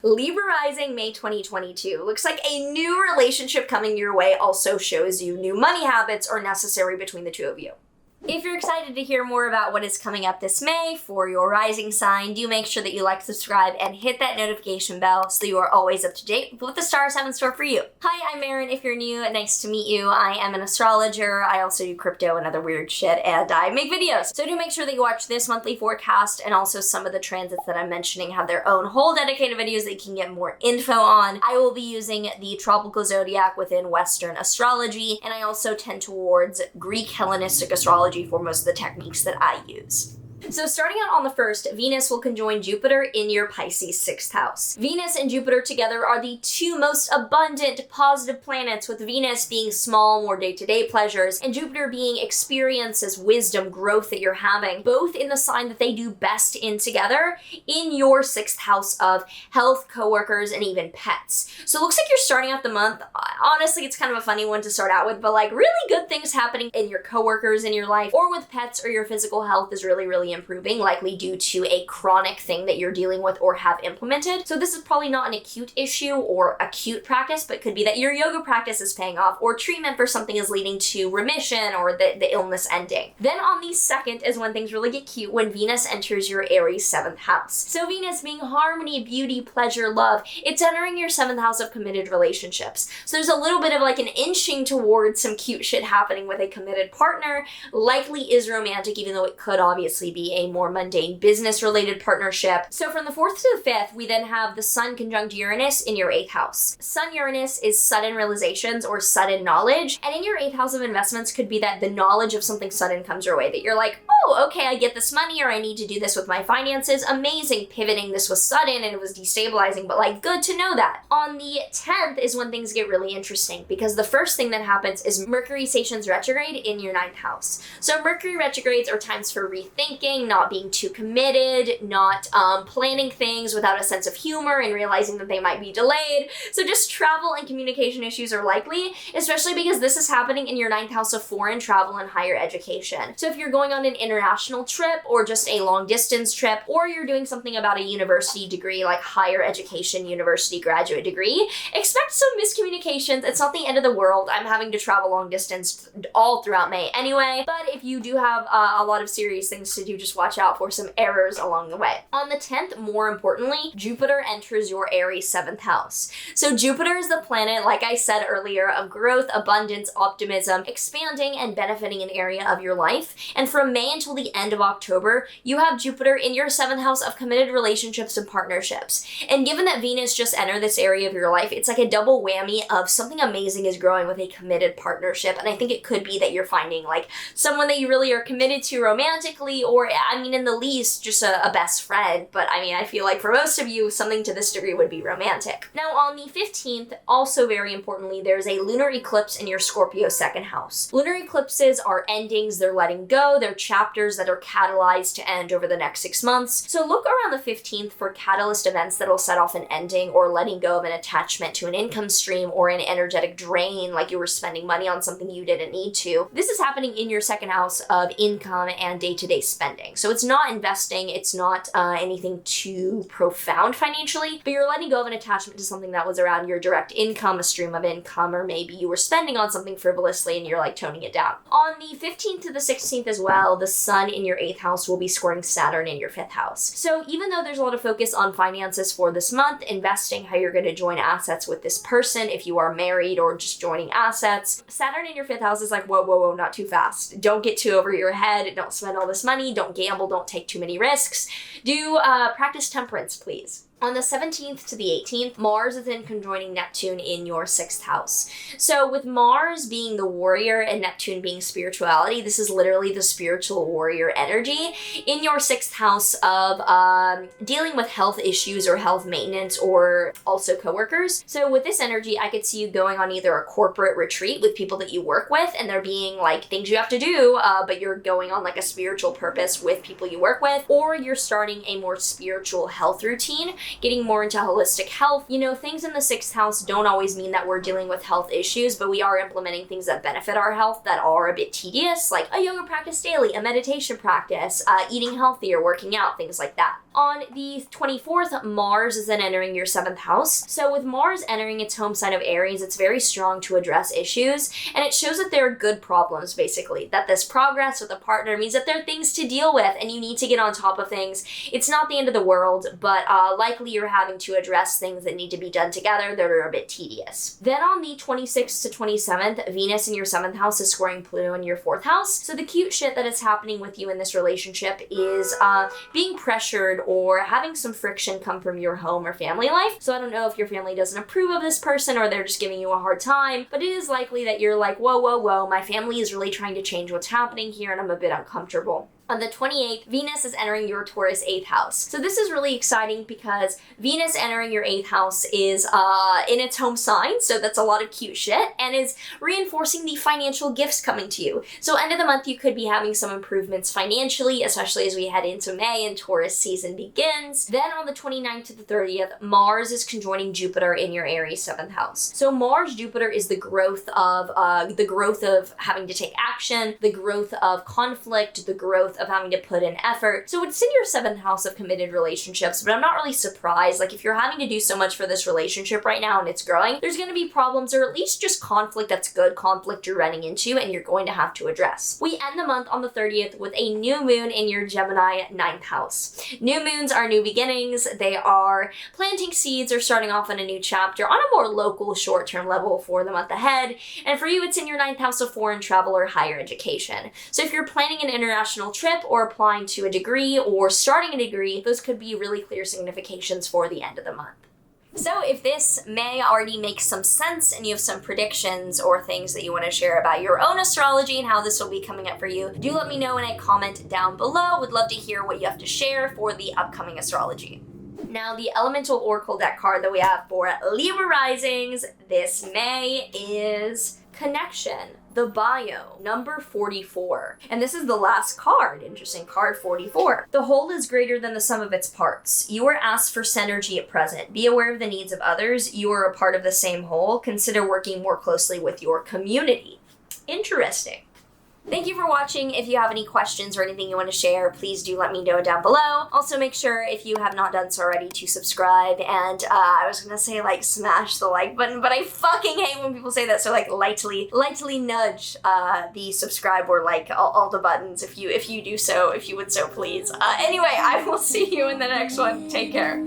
Libra Rising, May 2022. Looks like a new relationship coming your way also shows you new money habits are necessary between the two of you. If you're excited to hear more about what is coming up this May for your rising sign, do make sure that you like, subscribe, and hit that notification bell so you are always up to date with what the stars have in store for you. Hi, I'm Maren. If you're new, nice to meet you. I am an astrologer. I also do crypto and other weird shit, and I make videos. So do make sure that you watch this monthly forecast, and also some of the transits that I'm mentioning have their own whole dedicated videos that you can get more info on. I will be using the tropical zodiac within Western astrology, and I also tend towards Greek Hellenistic astrology for most of the techniques that I use. So starting out on the 1st, Venus will conjoin Jupiter in your Pisces 6th house. Venus and Jupiter together are the two most abundant positive planets, with Venus being small, more day-to-day pleasures, and Jupiter being experiences, wisdom, growth that you're having, both in the sign that they do best in together in your 6th house of health, coworkers, and even pets. So it looks like you're starting out the month, honestly, it's kind of a funny one to start out with, but like really good things happening in your coworkers in your life, or with pets, or your physical health is really improving, likely due to a chronic thing that you're dealing with or have implemented. So this is probably not an acute issue or acute practice, but could be that your yoga practice is paying off, or treatment for something is leading to remission, or the illness ending. Then on the 2nd is when things really get cute, when Venus enters your Aries 7th house. So Venus being harmony, beauty, pleasure, love, it's entering your 7th house of committed relationships. So there's a little bit of like an inching towards some cute shit happening with a committed partner, likely is romantic, even though it could obviously be a more mundane business-related partnership. So from the 4th to the 5th, we then have the Sun conjunct Uranus in your 8th house. Sun-Uranus is sudden realizations or sudden knowledge, and in your 8th house of investments could be that the knowledge of something sudden comes your way, that you're like, oh, okay, I get this money, or I need to do this with my finances. Amazing, pivoting, this was sudden and it was destabilizing, but like good to know that. On the 10th is when things get really interesting, because the first thing that happens is Mercury stations retrograde in your 9th house. So Mercury retrogrades are times for rethinking, not being too committed, not planning things without a sense of humor and realizing that they might be delayed. So just travel and communication issues are likely, especially because this is happening in your 9th house of foreign travel and higher education. So if you're going on an international trip, or just a long distance trip, or you're doing something about a university degree, like higher education, university graduate degree, expect some miscommunications. It's not the end of the world. I'm having to travel long distance all throughout May anyway, but if you do have a lot of serious things to do, just watch out for some errors along the way. On the 10th, more importantly, Jupiter enters your Aries 7th house. So Jupiter is the planet, like I said earlier, of growth, abundance, optimism, expanding and benefiting an area of your life. And from May until the end of October, you have Jupiter in your 7th house of committed relationships and partnerships. And given that Venus just entered this area of your life, it's like a double whammy of something amazing is growing with a committed partnership. And I think it could be that you're finding like someone that you really are committed to romantically, or I mean, in the least, just a best friend. But I mean, I feel like for most of you, something to this degree would be romantic. Now, on the 15th, also very importantly, there's a lunar eclipse in your Scorpio 2nd house. Lunar eclipses are endings, they're letting go, they're chapters that are catalyzed to end over the next 6 months. So look around the 15th for catalyst events that'll set off an ending or letting go of an attachment to an income stream or an energetic drain, like you were spending money on something you didn't need to. This is happening in your 2nd house of income and day-to-day spending. So it's not investing, it's not anything too profound financially, but you're letting go of an attachment to something that was around your direct income, a stream of income, or maybe you were spending on something frivolously and you're like toning it down. On the 15th to the 16th as well, the Sun in your 8th house will be scoring Saturn in your 5th house. So even though there's a lot of focus on finances for this month, investing, how you're going to join assets with this person if you are married or just joining assets, Saturn in your 5th house is like, whoa, not too fast. Don't get too over your head. Don't spend all this money. Don't gamble. Don't take too many risks. Do practice temperance, please. On the 17th to the 18th, Mars is then conjoining Neptune in your 6th house. So with Mars being the warrior and Neptune being spirituality, this is literally the spiritual warrior energy in your 6th house of dealing with health issues or health maintenance, or also coworkers. So with this energy, I could see you going on either a corporate retreat with people that you work with, and there being like things you have to do, but you're going on like a spiritual purpose with people you work with, or you're starting a more spiritual health routine getting more into holistic health. You know, things in the 6th house don't always mean that we're dealing with health issues, but we are implementing things that benefit our health that are a bit tedious, like a yoga practice daily, a meditation practice, eating healthier, working out, things like that. On the 24th, Mars is then entering your 7th house. So with Mars entering its home sign of Aries, it's very strong to address issues, and it shows that there are good problems, basically. That this progress with a partner means that there are things to deal with, and you need to get on top of things. It's not the end of the world, but likely you're having to address things that need to be done together that are a bit tedious. Then on the 26th to 27th, Venus in your 7th house is squaring Pluto in your 4th house. So the cute shit that is happening with you in this relationship is being pressured or having some friction come from your home or family life. So I don't know if your family doesn't approve of this person or they're just giving you a hard time, but it is likely that you're like, whoa, my family is really trying to change what's happening here and I'm a bit uncomfortable. On the 28th, Venus is entering your Taurus 8th house. So this is really exciting because Venus entering your 8th house is in its home sign, so that's a lot of cute shit, and is reinforcing the financial gifts coming to you. So end of the month, you could be having some improvements financially, especially as we head into May and Taurus season begins. Then on the 29th to the 30th, Mars is conjoining Jupiter in your Aries 7th house. So Mars-Jupiter is the growth of having to take action, the growth of conflict, the growth of having to put in effort. So it's in your 7th house of committed relationships, but I'm not really surprised. Like, if you're having to do so much for this relationship right now and it's growing, there's going to be problems, or at least just conflict that's good conflict you're running into and you're going to have to address. We end the month on the 30th with a new moon in your Gemini 9th house. New moons are new beginnings. They are planting seeds or starting off on a new chapter on a more local, short-term level for the month ahead. And for you, it's in your 9th house of foreign travel or higher education. So if you're planning an international trip or applying to a degree or starting a degree, those could be really clear significations for the end of the month. So if this may already make some sense and you have some predictions or things that you want to share about your own astrology and how this will be coming up for you, do let me know in a comment down below. Would love to hear what you have to share for the upcoming astrology. Now, the Elemental Oracle deck card that we have for Libra Risings this May is Connection, the Bio, number 44. And this is the last card. Interesting, card 44. The whole is greater than the sum of its parts. You are asked for synergy at present. Be aware of the needs of others. You are a part of the same whole. Consider working more closely with your community. Interesting. Thank you for watching. If you have any questions or anything you want to share, please do let me know down below. Also, make sure, if you have not done so already, to subscribe. And I was gonna say, like, smash the like button, but I fucking hate when people say that. So, like, lightly nudge the subscribe or like all the buttons if you do so, if you would so please. Anyway, I will see you in the next one. Take care.